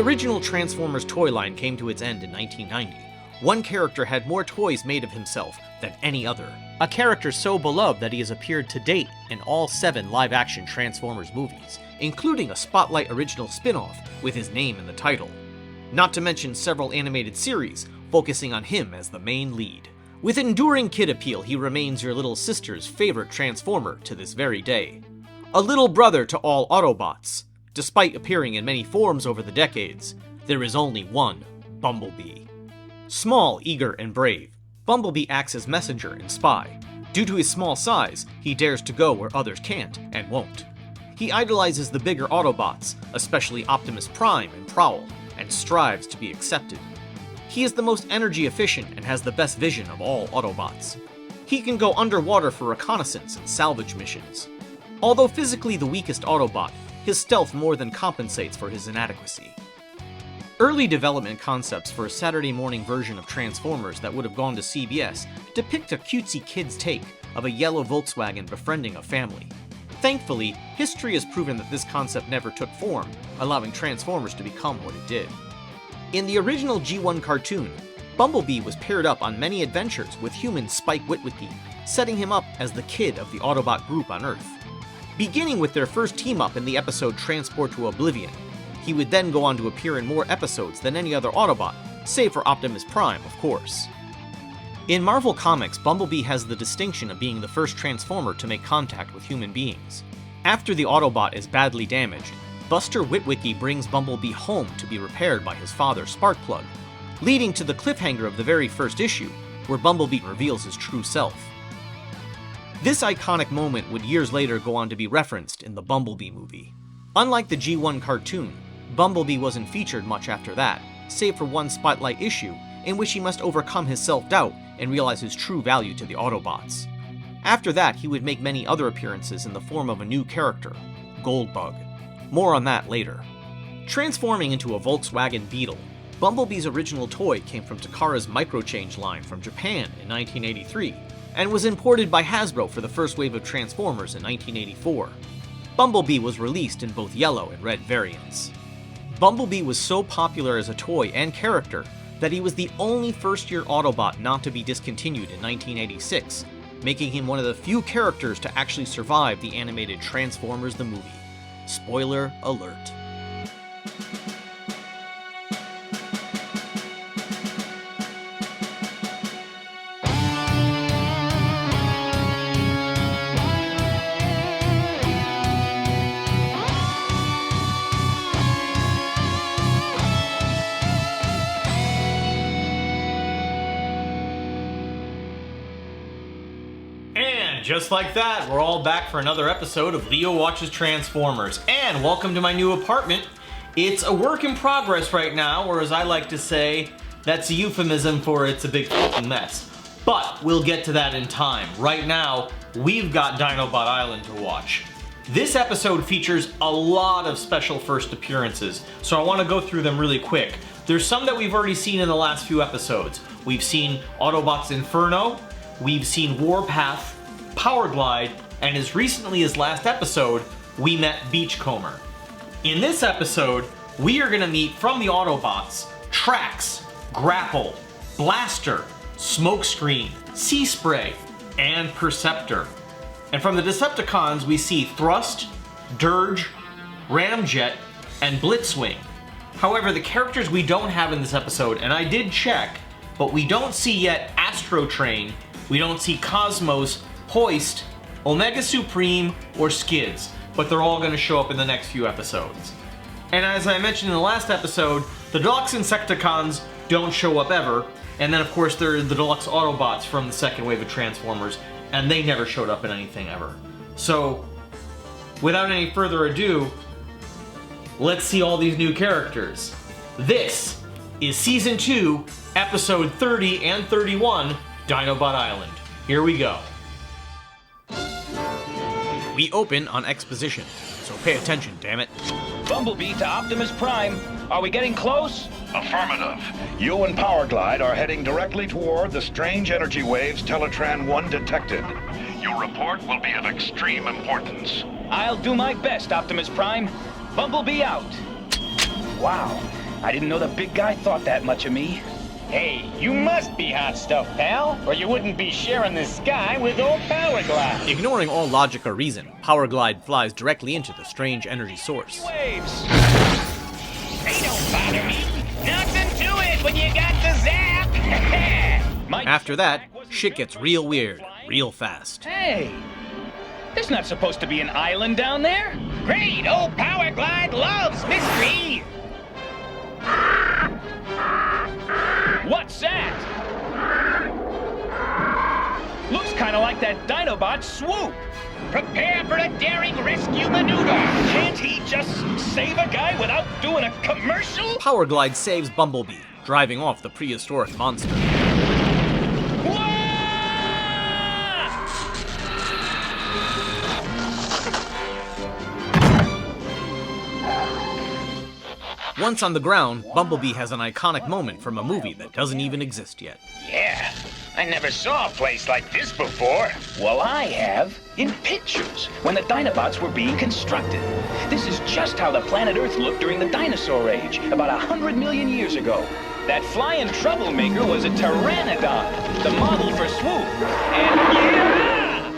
the original Transformers toy line came to its end in 1990, one character had more toys made of himself than any other. A character so beloved that he has appeared to date in all 7 live-action Transformers movies, including a Spotlight original spin-off with his name in the title. Not to mention several animated series focusing on him as the main lead. With enduring kid appeal, he remains your little sister's favorite Transformer to this very day. A little brother to all Autobots. Despite appearing in many forms over the decades, there is only one Bumblebee. Small, eager, and brave, Bumblebee acts as messenger and spy. Due to his small size, he dares to go where others can't and won't. He idolizes the bigger Autobots, especially Optimus Prime and Prowl, and strives to be accepted. He is the most energy efficient and has the best vision of all Autobots. He can go underwater for reconnaissance and salvage missions. Although physically the weakest Autobot, his stealth more than compensates for his inadequacy. Early development concepts for a Saturday morning version of Transformers that would have gone to CBS depict a cutesy kid's take of a yellow Volkswagen befriending a family. Thankfully, history has proven that this concept never took form, allowing Transformers to become what it did. In the original G1 cartoon, Bumblebee was paired up on many adventures with human Spike Witwicky, setting him up as the kid of the Autobot group on Earth. Beginning with their first team-up in the episode Transport to Oblivion, he would then go on to appear in more episodes than any other Autobot, save for Optimus Prime, of course. In Marvel Comics, Bumblebee has the distinction of being the first Transformer to make contact with human beings. After the Autobot is badly damaged, Buster Witwicky brings Bumblebee home to be repaired by his father, Sparkplug, leading to the cliffhanger of the very first issue, where Bumblebee reveals his true self. This iconic moment would years later go on to be referenced in the Bumblebee movie. Unlike the G1 cartoon, Bumblebee wasn't featured much after that, save for one Spotlight issue in which he must overcome his self-doubt and realize his true value to the Autobots. After that, he would make many other appearances in the form of a new character, Goldbug. More on that later. Transforming into a Volkswagen Beetle, Bumblebee's original toy came from Takara's Microchange line from Japan in 1983, and was imported by Hasbro for the first wave of Transformers in 1984. Bumblebee was released in both yellow and red variants. Bumblebee was so popular as a toy and character that he was the only first-year Autobot not to be discontinued in 1986, making him one of the few characters to actually survive the animated Transformers the movie. Spoiler alert. Just like that, we're all back for another episode of Leo Watches Transformers, and welcome to my new apartment. It's a work in progress right now, or as I like to say, that's a euphemism for it's a big fucking mess. But we'll get to that in time. Right now, we've got Dinobot Island to watch. This episode features a lot of special first appearances, so I want to go through them really quick. There's some that we've already seen in the last few episodes. We've seen Autobots Inferno, we've seen Warpath, Power Glide, and as recently as last episode, we met Beachcomber. In this episode, we are going to meet from the Autobots, Trax, Grapple, Blaster, Smokescreen, Sea Spray, and Perceptor. And from the Decepticons, we see Thrust, Dirge, Ramjet, and Blitzwing. However, the characters we don't have in this episode, and I did check, but we don't see yet Astrotrain, we don't see Cosmos, Hoist, Omega Supreme, or Skids, but they're all going to show up in the next few episodes. And as I mentioned in the last episode, the Deluxe Insecticons don't show up ever, and then of course there are the Deluxe Autobots from the second wave of Transformers, and they never showed up in anything ever. So, without any further ado, let's see all these new characters. This is Season 2, Episode 30 and 31, Dinobot Island. Here we go. We open on exposition, so pay attention, damn it. Bumblebee to Optimus Prime. Are we getting close? Affirmative. You and Power Glide are heading directly toward the strange energy waves Teletran 1 detected. Your report will be of extreme importance. I'll do my best, Optimus Prime. Bumblebee out. Wow, I didn't know the big guy thought that much of me. Hey, you must be hot stuff, pal, or you wouldn't be sharing the sky with old Powerglide. Ignoring all logic or reason, Powerglide flies directly into the strange energy source. Waves! They don't bother me. Nothing to it when you got the zap. After that, shit gets real weird, real fast. Hey! There's not supposed to be an island down there. Great, old Powerglide loves mystery. What's that? Looks kind of like that Dinobot swoop. Prepare for a daring rescue maneuver. Can't he just save a guy without doing a commercial? Powerglide saves Bumblebee, driving off the prehistoric monster. Once on the ground, Bumblebee has an iconic moment from a movie that doesn't even exist yet. Yeah, I never saw a place like this before. Well, I have. In pictures, when the Dinobots were being constructed. This is just how the planet Earth looked during the dinosaur age, about 100 million years ago. That flying troublemaker was a pteranodon, the model for Swoop. And yeah!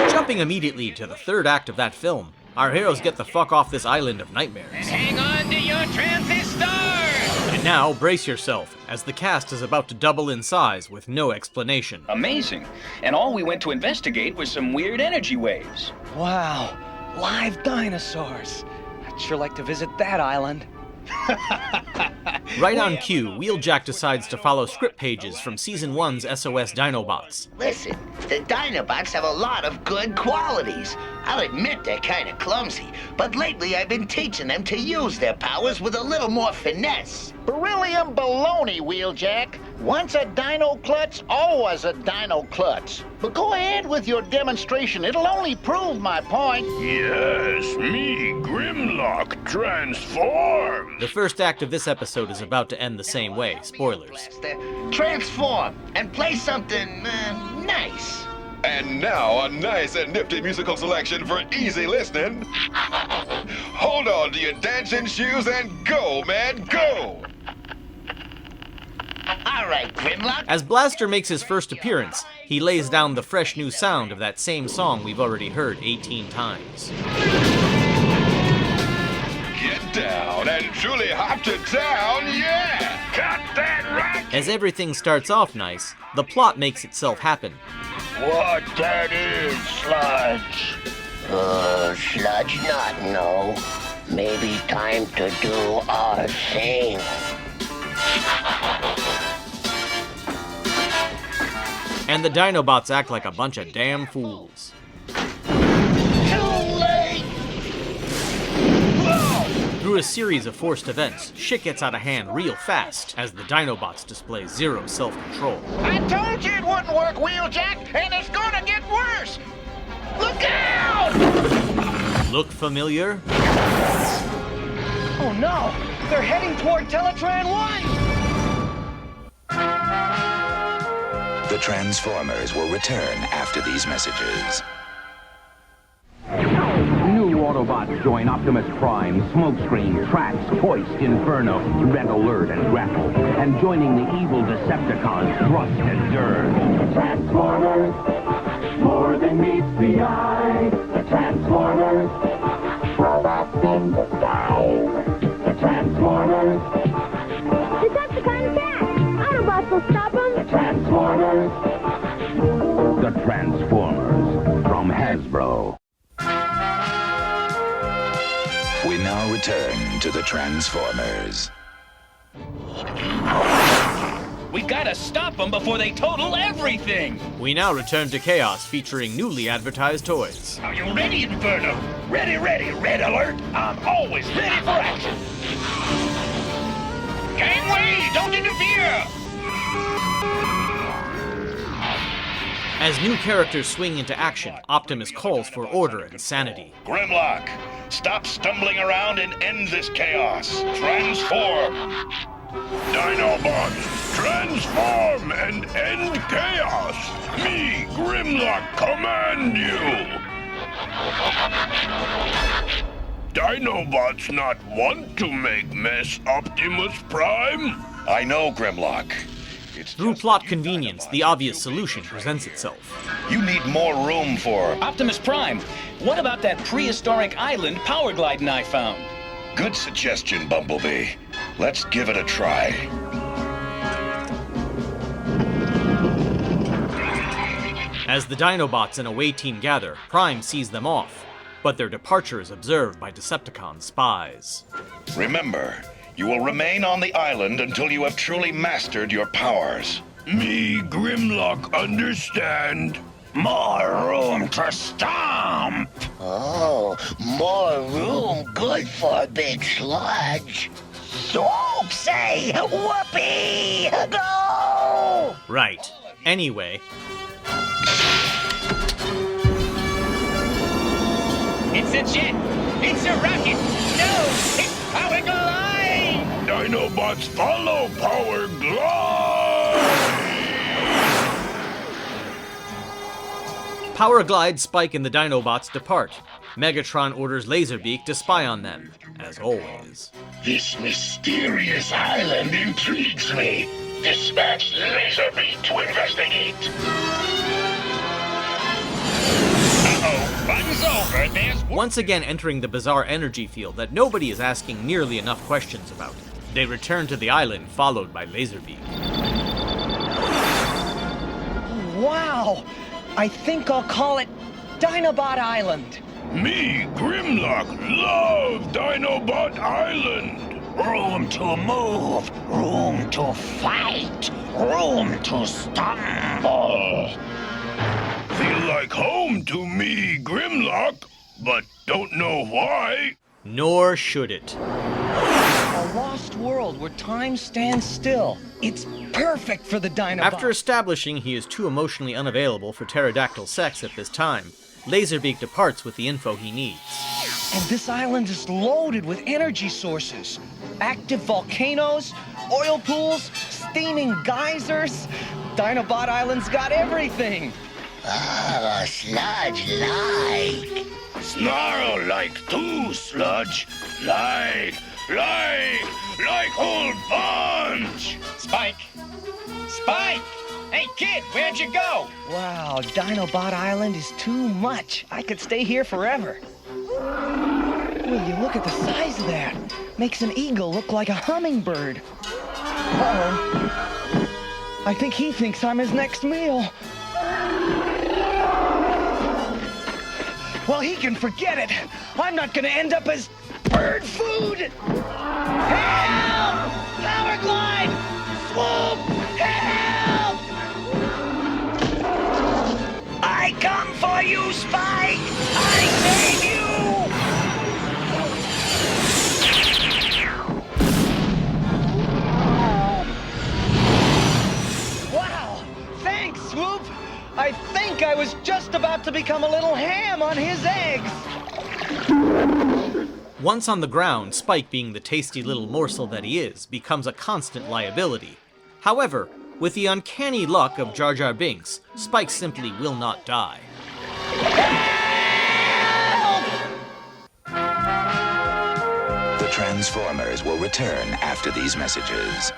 Jumping immediately to the third act of that film, our heroes get the fuck off this island of nightmares. Hang on to your transistors! And now, brace yourself, as the cast is about to double in size with no explanation. Amazing. And all we went to investigate was some weird energy waves. Wow, live dinosaurs. I'd sure like to visit that island. Right on cue, Wheeljack decides to follow script pages from Season 1's SOS Dinobots. Listen, the Dinobots have a lot of good qualities. I'll admit they're kind of clumsy, but lately I've been teaching them to use their powers with a little more finesse. Beryllium baloney, Wheeljack. Once a dino klutz, always a dino klutz. But go ahead with your demonstration. It'll only prove my point. Yes, me, Grimlock, transform! The first act of this episode is about to end the same way. Spoilers. Transform and play something nice. And now, a nice and nifty musical selection for easy listening. Hold on to your dancing shoes and go, man, go! All right, Grimlock. As Blaster makes his first appearance, he lays down the fresh new sound of that same song we've already heard 18 times. Get down and truly hop to town, yeah! Got that right! As everything starts off nice, the plot makes itself happen. What that is, Sludge? Sludge not, no. Maybe time to do our thing. And the Dinobots act like a bunch of damn fools. Through a series of forced events, shit gets out of hand real fast as the Dinobots display zero self-control. I told you it wouldn't work, Wheeljack, and it's gonna get worse! Look out! Look familiar? Oh no, they're heading toward Teletran 1! The Transformers will return after these messages. New Autobots join Optimus Prime, Smokescreen, Trax, Hoist, Inferno, Red Alert, and Grapple. And joining the evil Decepticons, Thrust and Dirge. The Transformers, more than meets the eye. The Transformers, robots in disguise. The Transformers, Decepticon attack! Autobots will stop them! The Transformers. The Transformers from Hasbro. We now return to the Transformers. We gotta stop them before they total everything! We now return to Chaos featuring newly advertised toys. Are you ready, Inferno? Ready, Red Alert. I'm always ready for action. Gangway, don't interfere! As new characters swing into action, Optimus calls for order and sanity. Grimlock, stop stumbling around and end this chaos. Transform! Dinobots, transform and end chaos! Me, Grimlock, command you! Dinobots not want to make mess, Optimus Prime? I know, Grimlock. It's Through plot convenience, the obvious solution presents itself. You need more room for... Optimus Prime, what about that prehistoric island power gliding I found? Good suggestion, Bumblebee. Let's give it a try. As the Dinobots and away team gather, Prime sees them off, but their departure is observed by Decepticon spies. Remember, you will remain on the island until you have truly mastered your powers. Me, Grimlock, understand. More room to stomp! Oh, more room good for a big sludge. Swoop, say, whoopee, go! Right. Anyway, It's a jet! It's a rocket! No! It's Power Glide! Dinobots follow Power Glide! Power Glide, Spike, and the Dinobots depart. Megatron orders Laserbeak to spy on them, as always. This mysterious island intrigues me. Dispatch Laserbeak to investigate. Runs over, there's... Once again entering the bizarre energy field that nobody is asking nearly enough questions about, they return to the island, followed by Laserbeak. Wow! I think I'll call it Dinobot Island. Me, Grimlock, love Dinobot Island. Room to move, room to fight, room to stumble. Feel like home to me, Grimlock, but don't know why. Nor should it. A lost world where time stands still. It's perfect for the Dinobots. After establishing he is too emotionally unavailable for pterodactyl sex at this time, Laserbeak departs with the info he needs. And this island is loaded with energy sources. Active volcanoes, oil pools, steaming geysers. Dinobot Island's got everything. Oh, sludge-like. Snarl like too, Sludge. Like whole bunch. Spike! Spike! Hey, kid, where'd you go? Wow, Dinobot Island is too much. I could stay here forever. Will you look at the size of that? Makes an eagle look like a hummingbird. Uh-oh. I think he thinks I'm his next meal. Well, he can forget it. I'm not gonna end up as bird food. Help! Power glide! Swoop! Help! I come for you, Spike! I save you! Wow! Thanks, Swoop! I think I was just about to become a little ham on his eggs! Once on the ground, Spike, being the tasty little morsel that he is, becomes a constant liability. However, with the uncanny luck of Jar Jar Binks, Spike simply will not die. The Transformers will return after these messages.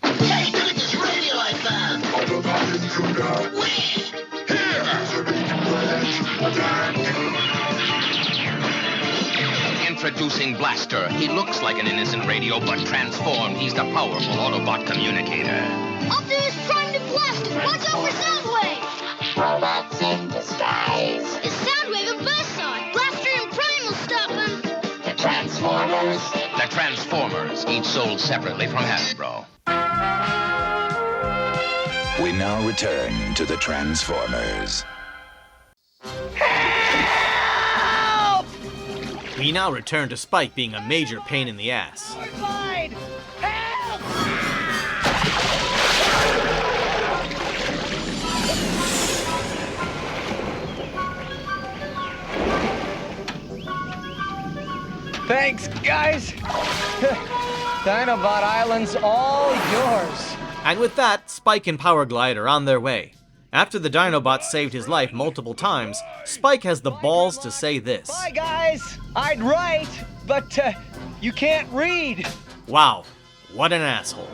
Hey, look at this radio I found. Introducing Blaster. He looks like an innocent radio, but transformed, he's the powerful Autobot communicator. Optimus Prime to Blaster! Watch out for Soundwave! Robots in disguise. It's Soundwave and Buzzsaw! Blaster and Prime will stop him! The Transformers. The Transformers, each sold separately from Hasbro. We now return to the Transformers. We now return to Spike being a major pain in the ass. Glide! Help! Thanks, guys! Dinobot Island's all yours. And with that, Spike and Power Glide are on their way. After the Dinobots saved his life multiple times, Spike has the balls to say this. Bye, guys. I'd write, but you can't read. Wow, what an asshole.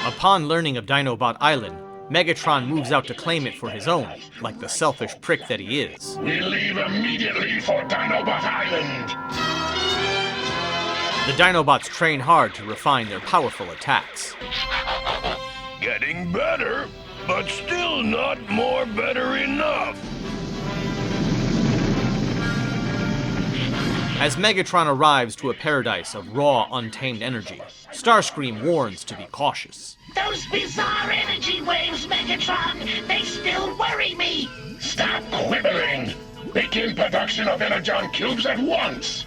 Upon learning of Dinobot Island, Megatron moves out to claim it for his own, like the selfish prick that he is. We leave immediately for Dinobot Island. The Dinobots train hard to refine their powerful attacks. Getting better, but still not more better enough. As Megatron arrives to a paradise of raw, untamed energy, Starscream warns to be cautious. Those bizarre energy waves, Megatron, they still worry me. Stop quibbling. Begin production of Energon cubes at once.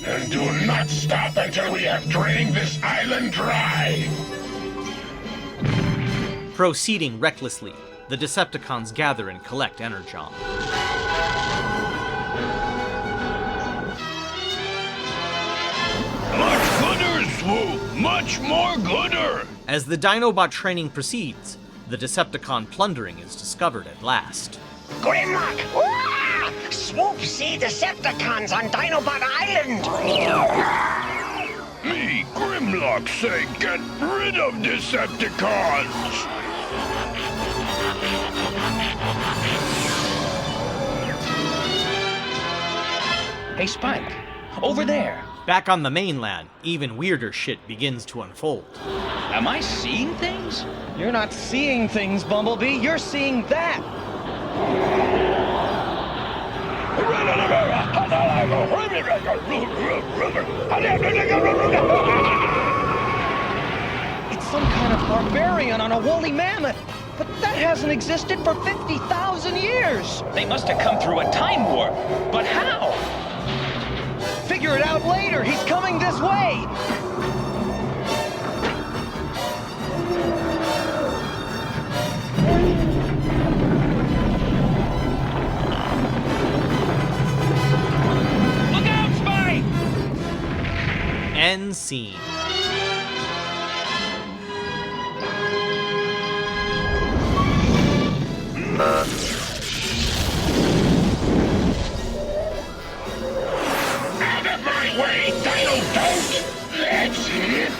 And do not stop until we have drained this island dry. Proceeding recklessly, the Decepticons gather and collect Energon. Much gooder, Swoop! Much more gooder! As the Dinobot training proceeds, the Decepticon plundering is discovered at last. Grimlock! Ah! Swoop see Decepticons on Dinobot Island! Me, Grimlock, say get rid of Decepticons! Hey, Spike, over there. Back on the mainland, even weirder shit begins to unfold. Am I seeing things? You're not seeing things, Bumblebee. You're seeing that. It's some kind of barbarian on a woolly mammoth. But that hasn't existed for 50,000 years. They must have come through a time warp. But how? Figure it out later. He's coming this way. Look out, Spike! End scene. Way, Dinobot! That's it!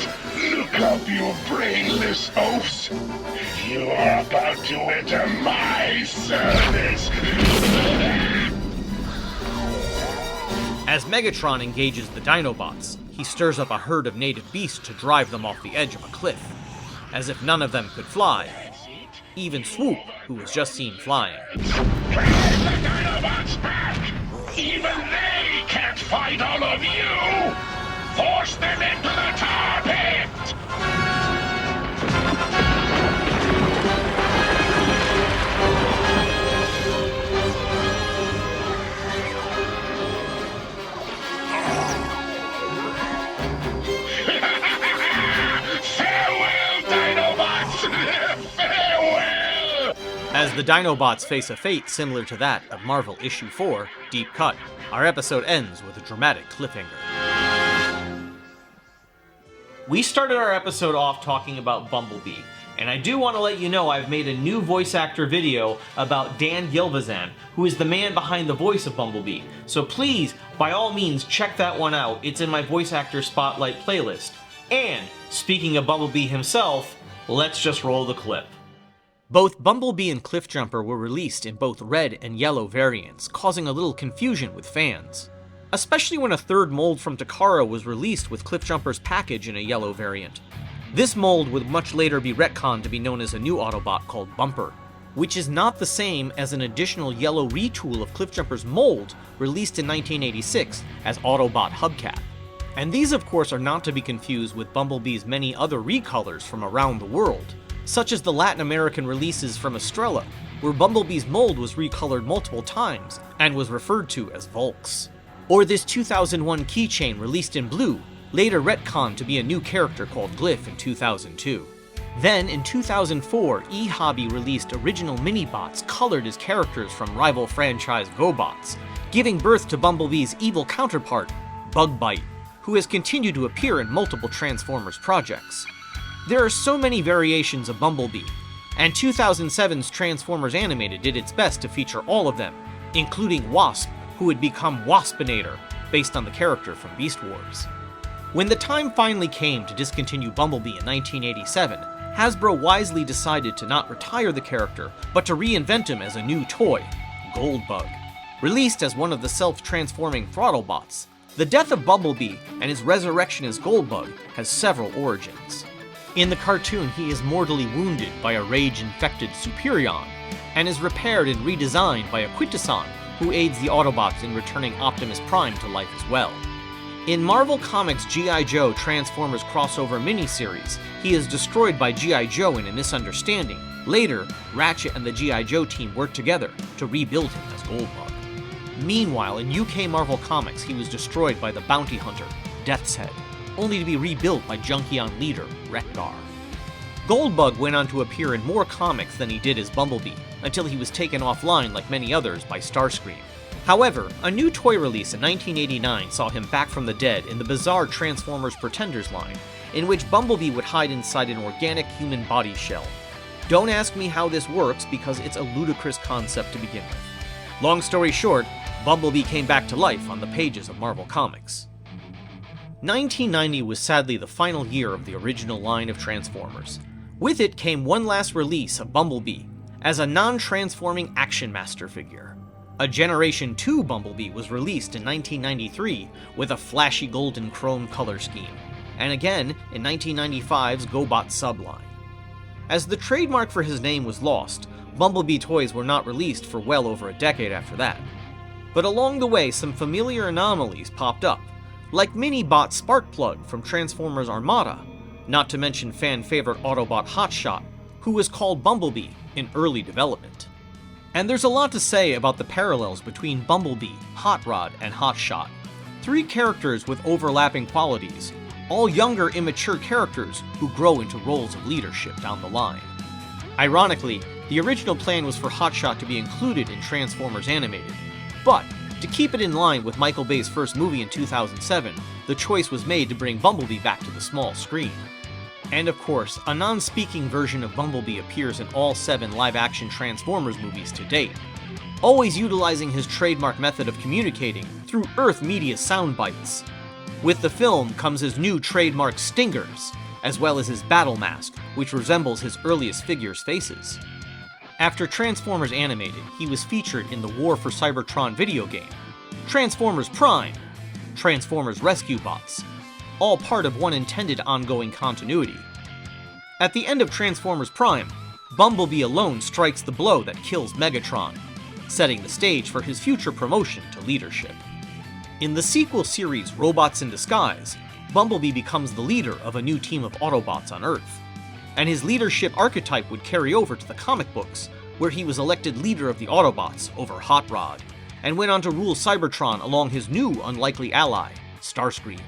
Look up, you brainless oafs! You are about to enter my service! As Megatron engages the Dinobots, he stirs up a herd of native beasts to drive them off the edge of a cliff. As if none of them could fly. Even Swoop, who was just seen flying. Drive the Dinobots back! Even they can't fight all of you! Force them into the tar pit! Farewell, Dinobots! Farewell! As the Dinobots face a fate similar to that of Marvel Issue 4, Deep Cut, our episode ends with a dramatic cliffhanger. We started our episode off talking about Bumblebee, and I do want to let you know I've made a new voice actor video about Dan Gilvezan, who is the man behind the voice of Bumblebee. So please, by all means, check that one out. It's in my voice actor spotlight playlist. And, speaking of Bumblebee himself, let's just roll the clip. Both Bumblebee and Cliffjumper were released in both red and yellow variants, causing a little confusion with fans. Especially when a third mold from Takara was released with Cliffjumper's package in a yellow variant. This mold would much later be retconned to be known as a new Autobot called Bumper, which is not the same as an additional yellow retool of Cliffjumper's mold released in 1986 as Autobot Hubcap. And these of course are not to be confused with Bumblebee's many other recolors from around the world, such as the Latin American releases from Estrella, where Bumblebee's mold was recolored multiple times and was referred to as Volks. Or this 2001 keychain released in blue, later retconned to be a new character called Glyph in 2002. Then, in 2004, eHobby released original mini-bots colored as characters from rival franchise GoBots, giving birth to Bumblebee's evil counterpart, Bugbite. who has continued to appear in multiple Transformers projects. There are so many variations of Bumblebee, and 2007's Transformers Animated did its best to feature all of them, including Wasp, who would become Waspinator, based on the character from Beast Wars. When the time finally came to discontinue Bumblebee in 1987, Hasbro wisely decided to not retire the character, but to reinvent him as a new toy, Goldbug. Released as one of the self-transforming Throttlebots, the death of Bumblebee and his resurrection as Goldbug has several origins. In the cartoon, he is mortally wounded by a rage-infected Superion, and is repaired and redesigned by a Quintesson, who aids the Autobots in returning Optimus Prime to life as well. In Marvel Comics' G.I. Joe Transformers crossover miniseries, he is destroyed by G.I. Joe in a misunderstanding. Later, Ratchet and the G.I. Joe team work together to rebuild him as Goldbug. Meanwhile, in UK Marvel Comics, he was destroyed by the bounty hunter, Death's Head, only to be rebuilt by Junkion leader, Wreck-Gar. Goldbug went on to appear in more comics than he did as Bumblebee, until he was taken offline like many others by Starscream. However, a new toy release in 1989 saw him back from the dead in the bizarre Transformers Pretenders line, in which Bumblebee would hide inside an organic human body shell. Don't ask me how this works because it's a ludicrous concept to begin with. Long story short, Bumblebee came back to life on the pages of Marvel Comics. 1990 was sadly the final year of the original line of Transformers. With it came one last release of Bumblebee, as a non-transforming Action Master figure. A Generation 2 Bumblebee was released in 1993 with a flashy golden chrome color scheme, and again in 1995's GoBot subline. As the trademark for his name was lost, Bumblebee toys were not released for well over a decade after that. But along the way, some familiar anomalies popped up, like Minibot Sparkplug from Transformers Armada, not to mention fan-favorite Autobot Hotshot, who was called Bumblebee in early development. And there's a lot to say about the parallels between Bumblebee, Hot Rod, and Hotshot. Three characters with overlapping qualities, all younger, immature characters who grow into roles of leadership down the line. Ironically, the original plan was for Hotshot to be included in Transformers Animated, but to keep it in line with Michael Bay's first movie in 2007, the choice was made to bring Bumblebee back to the small screen. And of course, a non-speaking version of Bumblebee appears in all 7 live-action Transformers movies to date, always utilizing his trademark method of communicating through Earth media sound bites. With the film comes his new trademark stingers, as well as his battle mask, which resembles his earliest figures' faces. After Transformers Animated, he was featured in the War for Cybertron video game, Transformers Prime, Transformers Rescue Bots, all part of one intended ongoing continuity. At the end of Transformers Prime, Bumblebee alone strikes the blow that kills Megatron, setting the stage for his future promotion to leadership. In the sequel series Robots in Disguise, Bumblebee becomes the leader of a new team of Autobots on Earth, and his leadership archetype would carry over to the comic books, where he was elected leader of the Autobots over Hot Rod, and went on to rule Cybertron along his new unlikely ally, Starscream.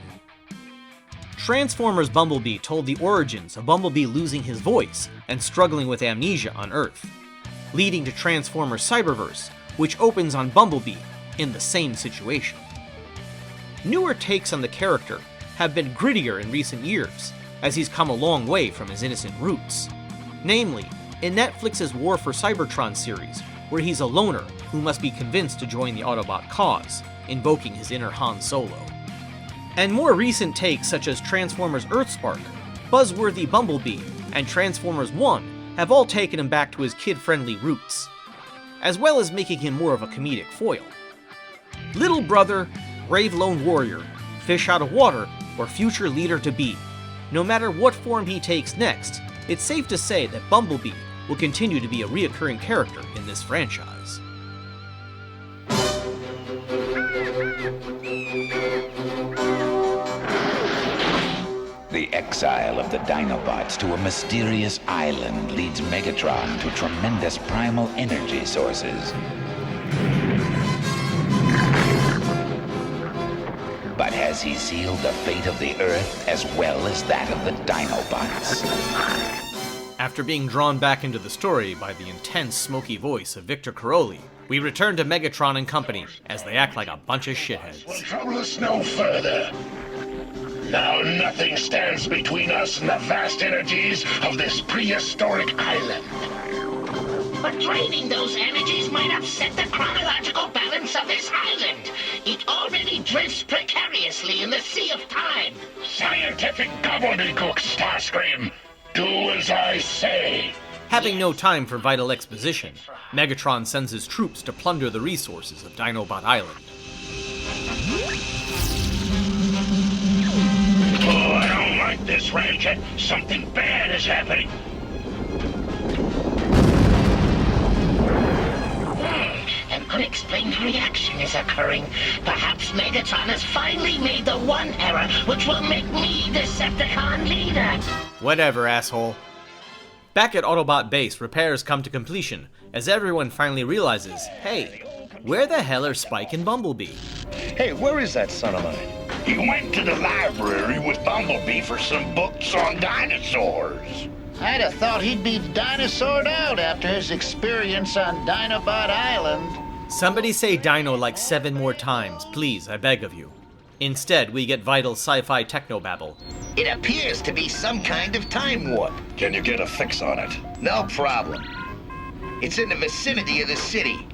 Transformers Bumblebee told the origins of Bumblebee losing his voice and struggling with amnesia on Earth, leading to Transformers Cyberverse, which opens on Bumblebee in the same situation. Newer takes on the character have been grittier in recent years, as he's come a long way from his innocent roots. Namely, in Netflix's War for Cybertron series, where he's a loner who must be convinced to join the Autobot cause, invoking his inner Han Solo. And more recent takes such as Transformers Earthspark, Buzzworthy Bumblebee, and Transformers 1 have all taken him back to his kid-friendly roots, as well as making him more of a comedic foil. Little brother, brave lone warrior, fish out of water, or future leader to be. No matter what form he takes next, it's safe to say that Bumblebee will continue to be a reoccurring character in this franchise. The exile of the Dinobots to a mysterious island leads Megatron to tremendous primal energy sources. But has he sealed the fate of the Earth as well as that of the Dinobots? After being drawn back into the story by the intense, smoky voice of Victor Caroli, we return to Megatron and company as they act like a bunch of shitheads. Will trouble us no further. Now nothing stands between us and the vast energies of this prehistoric island. But draining those energies might upset the chronological balance of this island. It already drifts precariously in the sea of time. Scientific gobbledygook, Starscream. Do as I say. Having no time for vital exposition, Megatron sends his troops to plunder the resources of Dinobot Island. Oh, I don't like this, Ramjet. Something bad is happening. An unexplained reaction is occurring. Perhaps Megatron has finally made the one error which will make me Decepticon leader. Whatever, asshole. Back at Autobot Base, repairs come to completion as everyone finally realizes, hey, where the hell are Spike and Bumblebee? Hey, where is that son of mine? He went to the library with Bumblebee for some books on dinosaurs. I'd have thought he'd be dinosaured out after his experience on Dinobot Island. Somebody say dino like 7 more times, please, I beg of you. Instead, we get vital sci-fi technobabble. It appears to be some kind of time warp. Can you get a fix on it? No problem. It's in the vicinity of the city,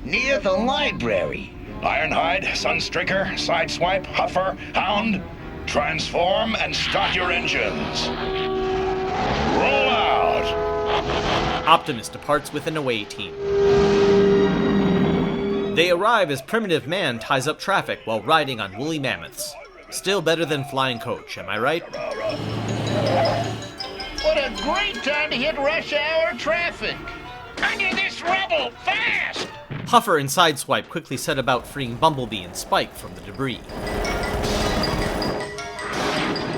near the library. Ironhide, Sunstreaker, Sideswipe, Huffer, Hound, transform and start your engines. Roll out! Optimus departs with an away team. They arrive as Primitive Man ties up traffic while riding on woolly mammoths. Still better than flying coach, am I right? What a great time to hit rush hour traffic! Under this rubble, fast! Huffer and Sideswipe quickly set about freeing Bumblebee and Spike from the debris.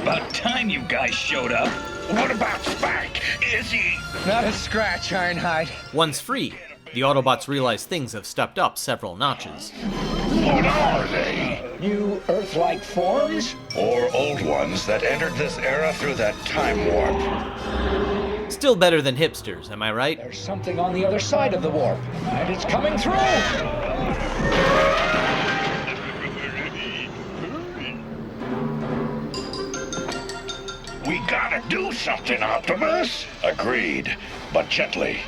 About time you guys showed up. What about Spike? Is he... Not a scratch, Ironhide. Once free, the Autobots realize things have stepped up several notches. What are they? New Earth-like forms? Or old ones that entered this era through that time warp. Still better than hipsters, am I right? There's something on the other side of the warp, and it's coming through! We gotta do something, Optimus. Agreed, but gently.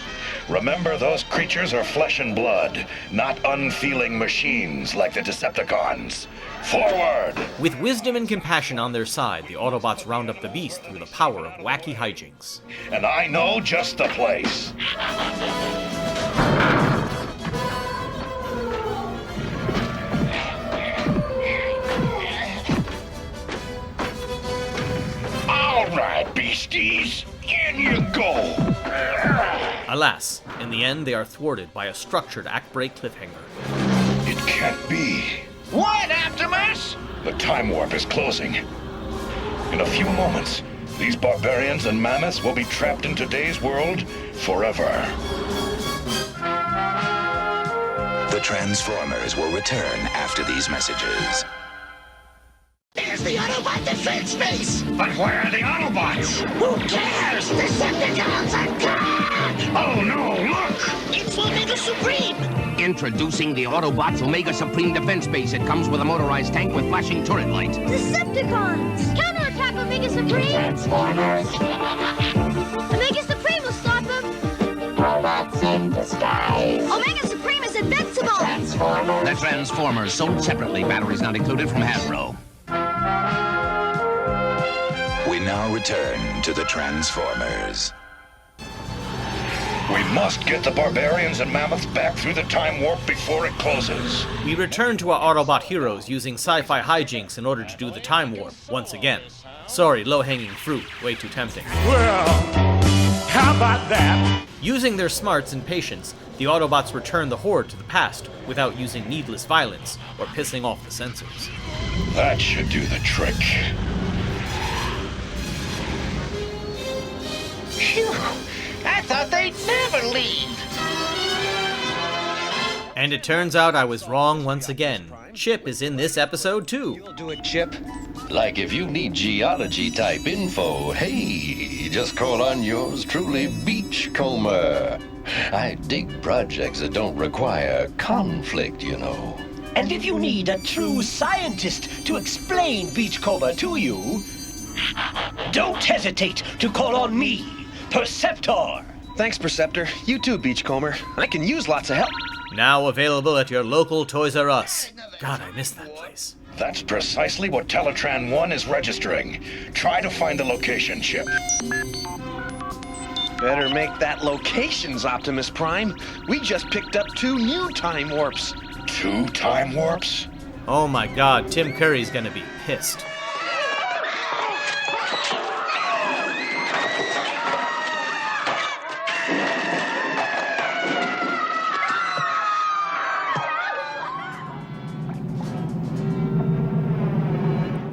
Remember, those creatures are flesh and blood, not unfeeling machines like the Decepticons. Forward! With wisdom and compassion on their side, the Autobots round up the beast through the power of wacky hijinks. And I know just the place. All right, beasties, in you go. Alas, in the end they are thwarted by a structured act break cliffhanger. It can't be. What, Optimus? The time warp is closing. In a few moments, these barbarians and mammoths will be trapped in today's world forever. The Transformers will return after these messages. There's the Autobot defense base! But where are the Autobots? Who cares? Decepticons are gone! Oh no, look! It's Omega Supreme! Introducing the Autobots Omega Supreme Defense Base. It comes with a motorized tank with flashing turret light. Decepticons! Counterattack Omega Supreme! Transformers! Omega Supreme will stop them! Robots in disguise! Omega Supreme is invincible! Transformers! The Transformers sold separately. Batteries not included from Hasbro. We now return to the Transformers. We must get the barbarians and mammoths back through the time warp before it closes. We return to our Autobot heroes using sci-fi hijinks in order to do the time warp once again. Sorry, low-hanging fruit, way too tempting. Well, how about that? Using their smarts and patience, the Autobots return the Horde to the past without using needless violence or pissing off the censors. That should do the trick. Phew! I thought they'd never leave. And it turns out I was wrong once again. Chip is in this episode too. You'll do it, Chip. Like if you need geology-type info, hey, just call on yours truly, Beachcomber. I dig projects that don't require conflict, you know. And if you need a true scientist to explain Beachcomber to you, don't hesitate to call on me, Perceptor. Thanks, Perceptor. You too, Beachcomber. I can use lots of help. Now available at your local Toys R Us. God, I miss that place. That's precisely what Teletran 1 is registering. Try to find the location, Chip. Better make that locations, Optimus Prime. We just picked up 2 new time warps. 2 time warps? Oh my god, Tim Curry's gonna be pissed.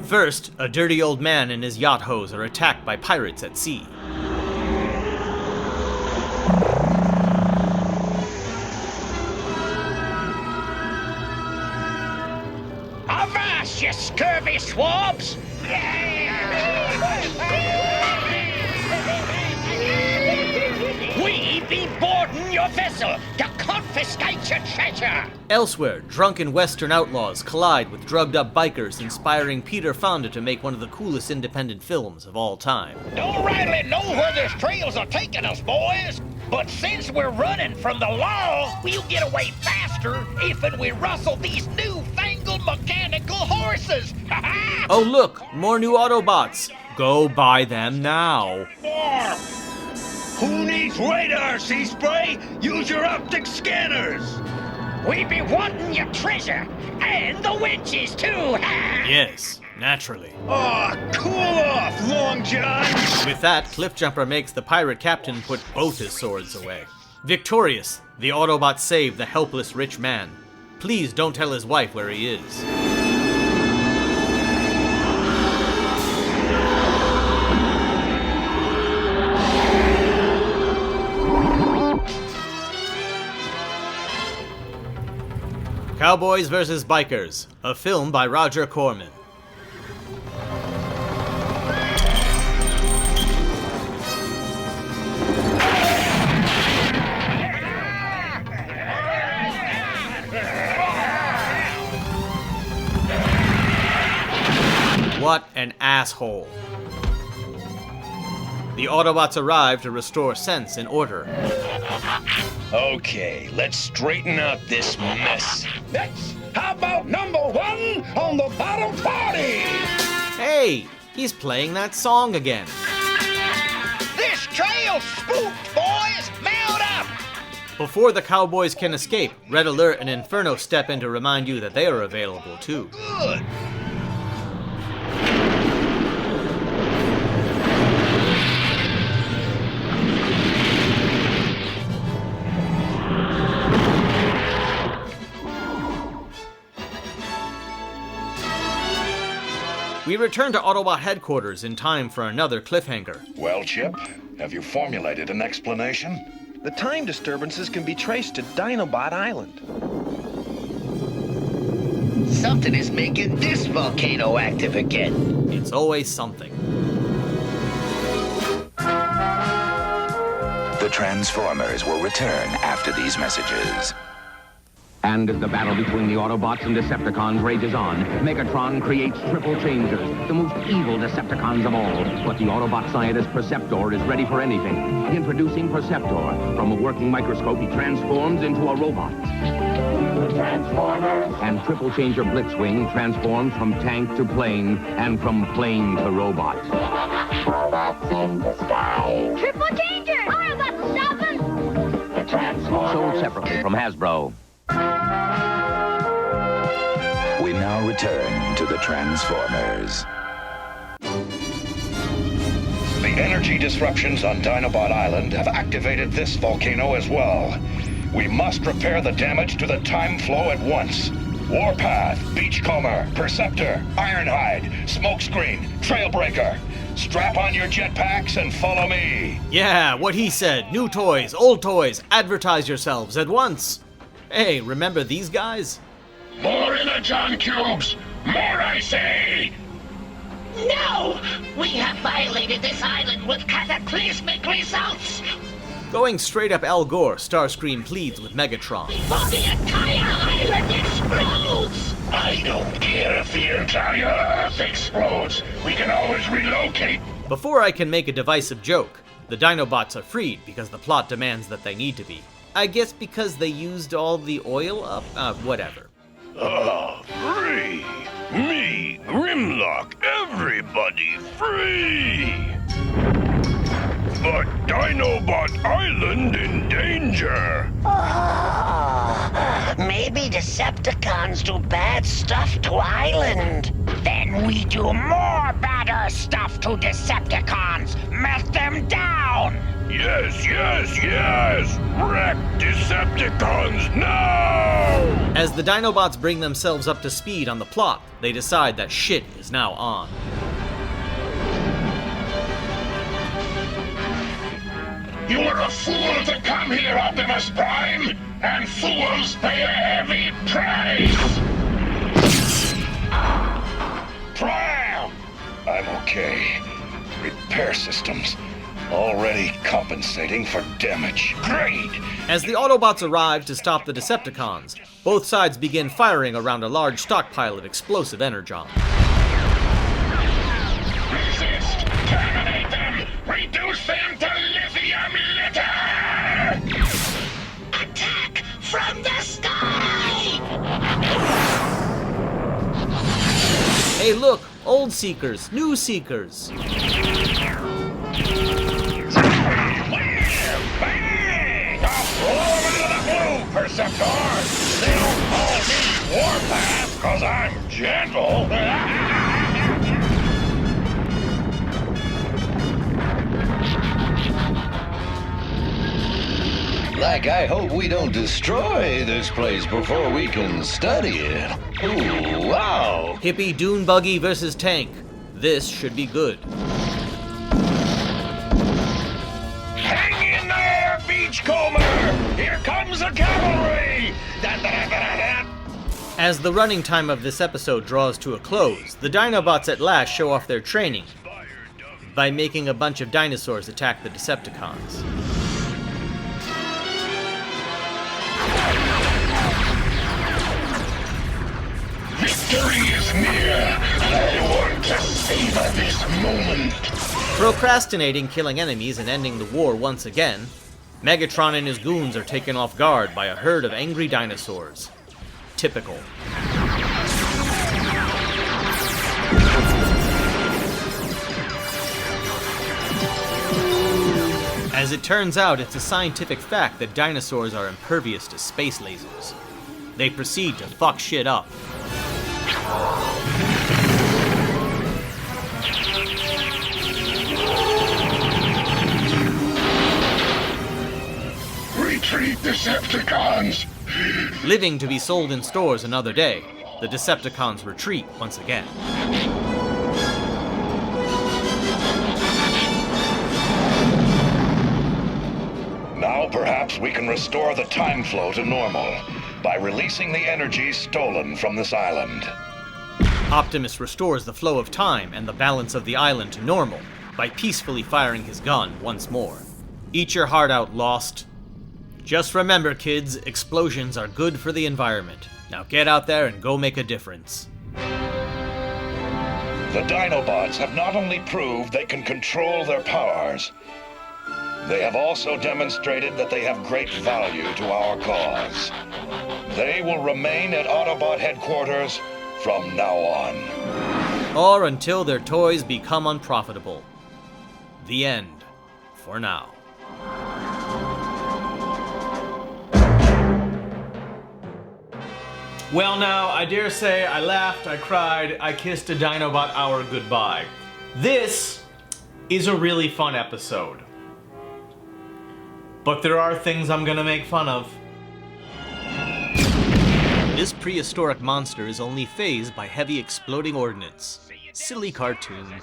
First, a dirty old man and his yacht hose are attacked by pirates at sea. Avast, you scurvy swabs! We be boarding your vessel to confiscate your treasure! Elsewhere, drunken Western outlaws collide with drugged-up bikers, inspiring Peter Fonda to make one of the coolest independent films of all time. Don't rightly know where these trails are taking us, boys, but since we're running from the law, we'll get away faster if we rustle these newfangled mechanical horses! Oh look, more new Autobots! Go buy them now! More! Who needs radar, Sea Spray? Use your optic scanners! We be wanting your treasure, and the winches too, ha! Yes, naturally. Oh, cool off, Long John! With that, Cliffjumper makes the pirate captain put both his swords away. Victorious, the Autobots save the helpless rich man. Please don't tell his wife where he is. Cowboys vs. Bikers, a film by Roger Corman. What an asshole. The Autobots arrive to restore sense and order. Okay, let's straighten out this mess. Next, how about number 1 on the bottom 40? Hey, he's playing that song again. This trail's spooked, boys! Mount up! Before the Cowboys can escape, Red Alert and Inferno step in to remind you that they are available too. Good! We return to Autobot headquarters in time for another cliffhanger. Well, Chip, have you formulated an explanation? The time disturbances can be traced to Dinobot Island. Something is making this volcano active again. It's always something. The Transformers will return after these messages. And as the battle between the Autobots and Decepticons rages on, Megatron creates Triple Changers, the most evil Decepticons of all. But the Autobot scientist Perceptor is ready for anything. Introducing Perceptor. From a working microscope, he transforms into a robot. The Transformers. And Triple Changer Blitzwing transforms from tank to plane, and from plane to robot. Robots in the sky. Triple Changer! Autobots, stop him! The Transformers. Sold separately from Hasbro. We now return to the Transformers. The energy disruptions on Dinobot Island have activated this volcano as well. We must repair the damage to the time flow at once. Warpath, Beachcomber, Perceptor, Ironhide, Smokescreen, Trailbreaker. Strap on your jetpacks and follow me. Yeah, what he said. New toys, old toys, advertise yourselves at once. Hey, remember these guys? More Energon cubes! More, I say! No! We have violated this island with cataclysmic results! Going straight up Al Gore, Starscream pleads with Megatron. Before the entire island explodes! I don't care if the entire Earth explodes. We can always relocate. Before I can make a divisive joke, the Dinobots are freed because the plot demands that they need to be. I guess because they used all the oil up? Whatever. Free! Me, Grimlock, everybody free! But Dinobot Island in danger! Oh, maybe Decepticons do bad stuff to Island. Then we do more badder stuff to Decepticons. Melt them down! Yes, yes, yes! Wreck Decepticons now! As the Dinobots bring themselves up to speed on the plot, they decide that shit is now on. You were a fool to come here, Optimus Prime! And fools pay a heavy price! Prime! I'm okay. Repair systems already compensating for damage. Great! As the Autobots arrive to stop the Decepticons, both sides begin firing around a large stockpile of explosive energon. Resist! Terminate them! Reduce them to lithium litter! Attack from the sky! Hey look! Old Seekers, new Seekers! Perceptor! They don't call me Warpath, cause I'm gentle! Like, I hope we don't destroy this place before we can study it. Ooh, wow! Hippie Dune Buggy versus Tank. This should be good. Hang in there, Beachcomber! Here comes the cavalry! As the running time of this episode draws to a close, the Dinobots at last show off their training by making a bunch of dinosaurs attack the Decepticons. Victory is near! I want to savor this moment! Procrastinating killing enemies and ending the war once again, Megatron and his goons are taken off guard by a herd of angry dinosaurs. Typical. As it turns out, it's a scientific fact that dinosaurs are impervious to space lasers. They proceed to fuck shit up. Retreat, Decepticons! Living to be sold in stores another day, the Decepticons retreat once again. Now perhaps we can restore the time flow to normal by releasing the energy stolen from this island. Optimus restores the flow of time and the balance of the island to normal by peacefully firing his gun once more. Eat your heart out, Lost. Just remember, kids, explosions are good for the environment. Now get out there and go make a difference. The Dinobots have not only proved they can control their powers, they have also demonstrated that they have great value to our cause. They will remain at Autobot headquarters from now on. Or until their toys become unprofitable. The end, for now. Well now, I dare say I laughed, I cried, I kissed a Dinobot hour goodbye. This is a really fun episode. But there are things I'm gonna make fun of. This prehistoric monster is only fazed by heavy exploding ordnance. Silly cartoon.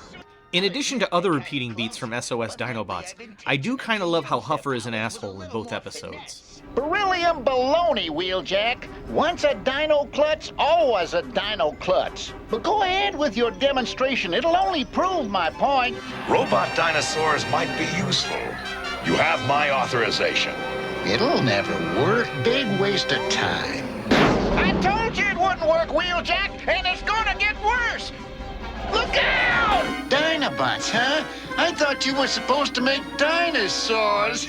In addition to other repeating beats from SOS Dinobots, I do kinda love how Huffer is an asshole in both episodes. Beryllium baloney, Wheeljack. Once a dino klutz, always a dino klutz. But go ahead with your demonstration. It'll only prove my point. Robot dinosaurs might be useful, You have my authorization. It'll never work. Big waste of time. I told you it wouldn't work, Wheeljack, and it's gonna get worse! Look out! Dinobots, huh? I thought you were supposed to make dinosaurs.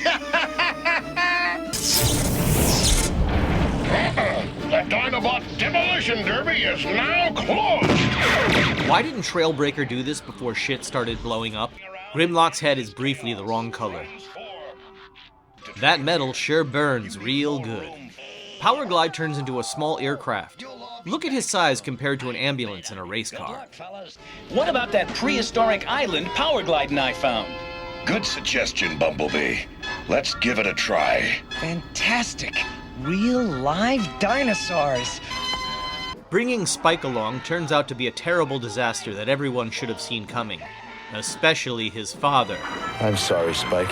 The Dinobot Demolition Derby is now closed! Why didn't Trailbreaker do this before shit started blowing up? Grimlock's head is briefly the wrong color. That metal sure burns real good. Power Glide turns into a small aircraft. Look at his size compared to an ambulance and a race car. What about that prehistoric island power gliding I found? Good suggestion, Bumblebee. Let's give it a try. Fantastic. Real live dinosaurs. Bringing Spike along turns out to be a terrible disaster that everyone should have seen coming. Especially his father. I'm sorry, Spike.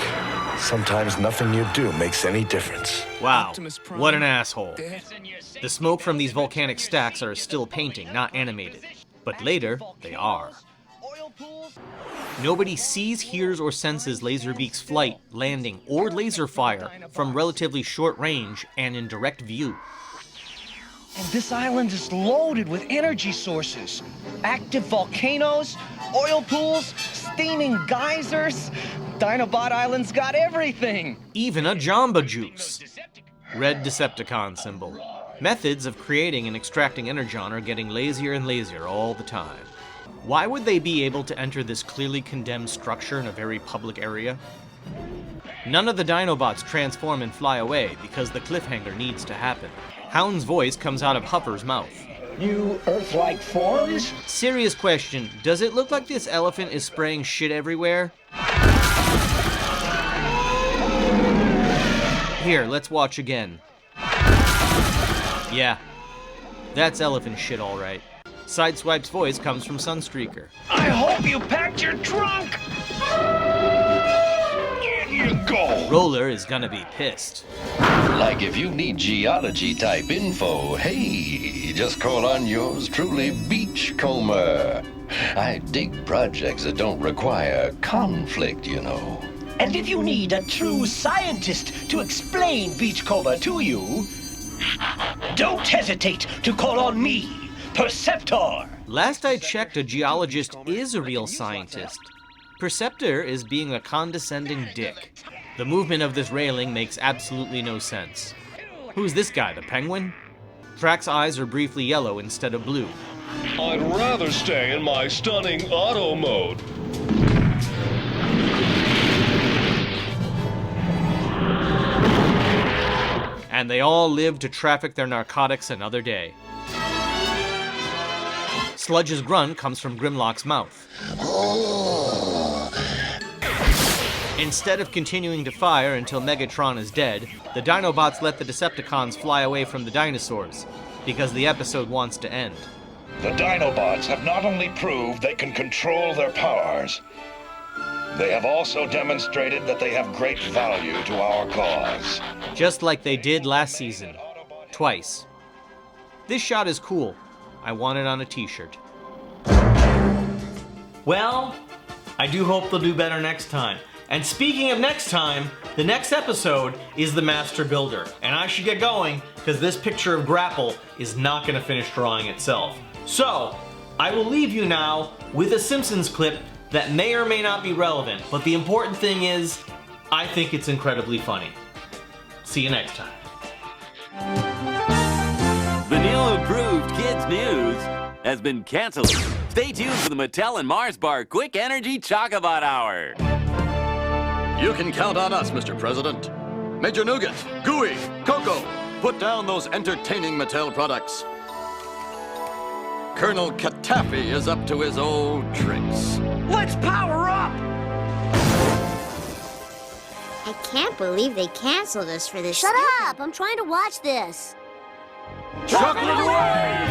Sometimes nothing you do makes any difference. Wow, what an asshole. The smoke from these volcanic stacks are still painting, not animated. But later, they are. Nobody sees, hears, or senses Laserbeak's flight, landing, or laser fire from relatively short range and in direct view. And this island is loaded with energy sources. Active volcanoes, oil pools, steaming geysers. Dinobot Island's got everything. Even a Jamba Juice. Red Decepticon symbol. Methods of creating and extracting energon are getting lazier and lazier all the time. Why would they be able to enter this clearly condemned structure in a very public area? None of the Dinobots transform and fly away because the cliffhanger needs to happen. Hound's voice comes out of Huffer's mouth. You Earth-like forms? Serious question, does it look like this elephant is spraying shit everywhere? Here, let's watch again. Yeah, that's elephant shit alright. Sideswipe's voice comes from Sunstreaker. I hope you packed your trunk! In you go! Roller is gonna be pissed. Like if you need geology-type info, hey, just call on yours truly, Beachcomber. I dig projects that don't require conflict, you know. And if you need a true scientist to explain Beachcomber to you, don't hesitate to call on me, Perceptor. Last I checked, a geologist is a real scientist. Perceptor is being a condescending dick. The movement of this railing makes absolutely no sense. Who's this guy, the penguin? Track's eyes are briefly yellow instead of blue. I'd rather stay in my stunning auto mode. And they all live to traffic their narcotics another day. Sludge's grunt comes from Grimlock's mouth. Instead of continuing to fire until Megatron is dead, the Dinobots let the Decepticons fly away from the dinosaurs, because the episode wants to end. The Dinobots have not only proved they can control their powers, they have also demonstrated that they have great value to our cause. Just like they did last season. Twice. This shot is cool. I want it on a t-shirt. Well, I do hope they'll do better next time. And speaking of next time, the next episode is the Master Builder. And I should get going, because this picture of Grapple is not going to finish drawing itself. So, I will leave you now with a Simpsons clip that may or may not be relevant, but the important thing is, I think it's incredibly funny. See you next time. Vanilla-approved Kids News has been canceled. Stay tuned for the Mattel and Mars Bar Quick Energy Chocobot Hour. You can count on us, Mr. President. Major Nougat, Gooey, Coco, put down those entertaining Mattel products. Colonel Kataffy is up to his old tricks. Let's power up! I can't believe they canceled us for this. Shut up! I'm trying to watch this. Chocolate away!